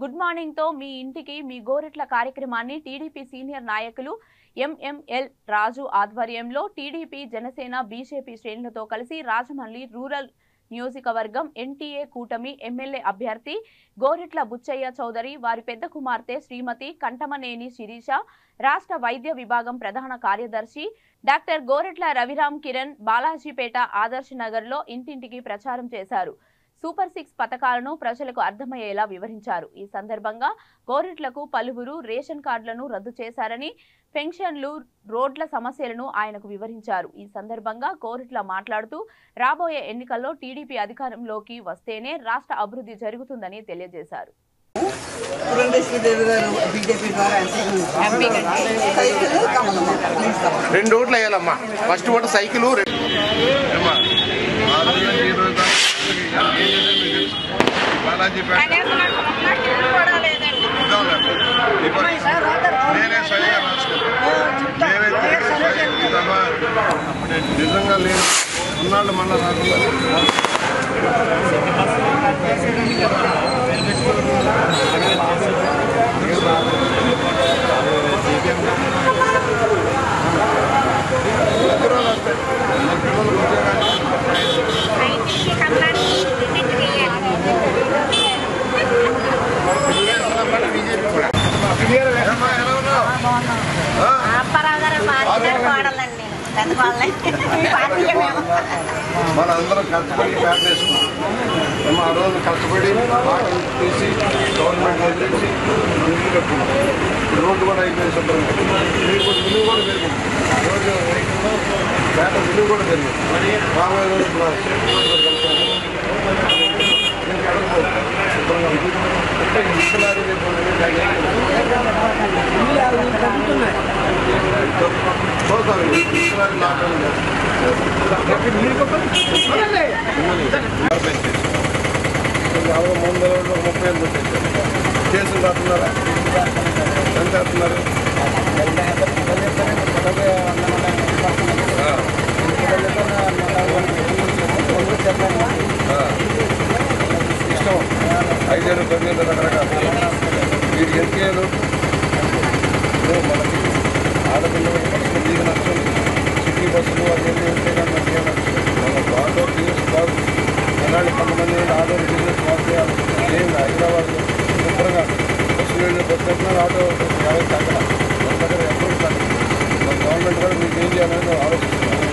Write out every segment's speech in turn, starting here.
Good morning తో మీ ఇంటికి మీ గోరెట్ల కార్యక్రమాన్ని టీడీపీ సీనియర్ నాయకులు ఎంఎంఎల్ రాజు ఆధ్వర్యంలో టీడీపీ జనసేన బీజేపీ శ్రేణులతో కలిసి రాజమండ్రి రూరల్ నియోజకవర్గం ఎన్టీఏ కూటమి ఎమ్మెల్యే అభ్యర్థి గోరెట్ల బుచ్చయ్య చౌదరి వారి పెద్ద కుమార్తె శ్రీమతి కంఠమనేని శిరీష రాష్ట్ర వైద్య విభాగం ప్రధాన కార్యదర్శి డాక్టర్ గోరెట్ల రవిరామ్ కిరణ్ బాలాజీపేట ఆదర్శ్ నగర్ లో ఇంటింటికి ప్రచారం చేశారు. సూపర్ 6 పథకాలను ప్రజలకు అర్థమయ్యేలా వివరించారు. ఈ సందర్భంగా గోరెట్లకు పలువురు రేషన్ కార్డులను రద్దు చేశారని, పెన్షన్లు, రోడ్ల సమస్యలను ఆయనకు వివరించారు. ఈ సందర్భంగా గోరెట్ల మాట్లాడుతూ రాబోయే ఎన్నికల్లో టీడీపీ అధికారంలోకి వస్తేనే రాష్ట్ర అభివృద్ధి జరుగుతుందని తెలియజేశారు. రెండు ఓట్లు వేయాలమ్మా. ఫస్ట్ ఓటు సైకిల్ నిజంగా లేదు ఉన్నాళ్ళు మళ్ళా రాకుండా మన అందరం కష్టపడి ప్యాక్ చేసుకున్నాం. ఆ రోజు కష్టపడి తీసి గవర్నమెంట్ వదిలేసి ఇల్లు కట్టుకున్నాం. రోడ్డు కూడా అయిపోయి శుభ్రంగా విలువ కూడా పెరిగింది. రోజు పేట విలువ కూడా పెరిగింది. రాబోయే రోజు శుభ్రంగా ఇస్తున్నారు. ఎవరో 3 రోజులు 30 ఏళ్ళు పెట్టేసారు. కేసులు రాస్తున్నారా? ఎంత రాస్తున్నారు? ఇష్టం 5 ఏళ్ళు 10 ఏళ్ళు రకరకాల వీటి ఎన్నికలు మనకి ఆడపిల్లలకి బస్సులు దిగి నష్టం, సిటీ బస్సులు అవన్నీ ఉంటే కానీ మనకి మనకు ఆటో బిజినెస్ కాదు. అలాంటి కొంతమంది ఆటో బిజినెస్ మాత్రం ఏం హైదరాబాద్లో శుభ్రంగా బస్సులు వెళ్ళి బస్సు వెళ్తున్నారు. ఆటో ఎవరికి తగ్గల మన దగ్గర ఎప్పుడు తగ్గదు. మన గవర్నమెంట్ కూడా మీకు ఏం చేయాలని ఆలోచిస్తున్నారు.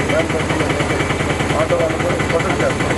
ఆటో వాళ్ళు కూడా ప్రొటెక్ట్ చేస్తారు.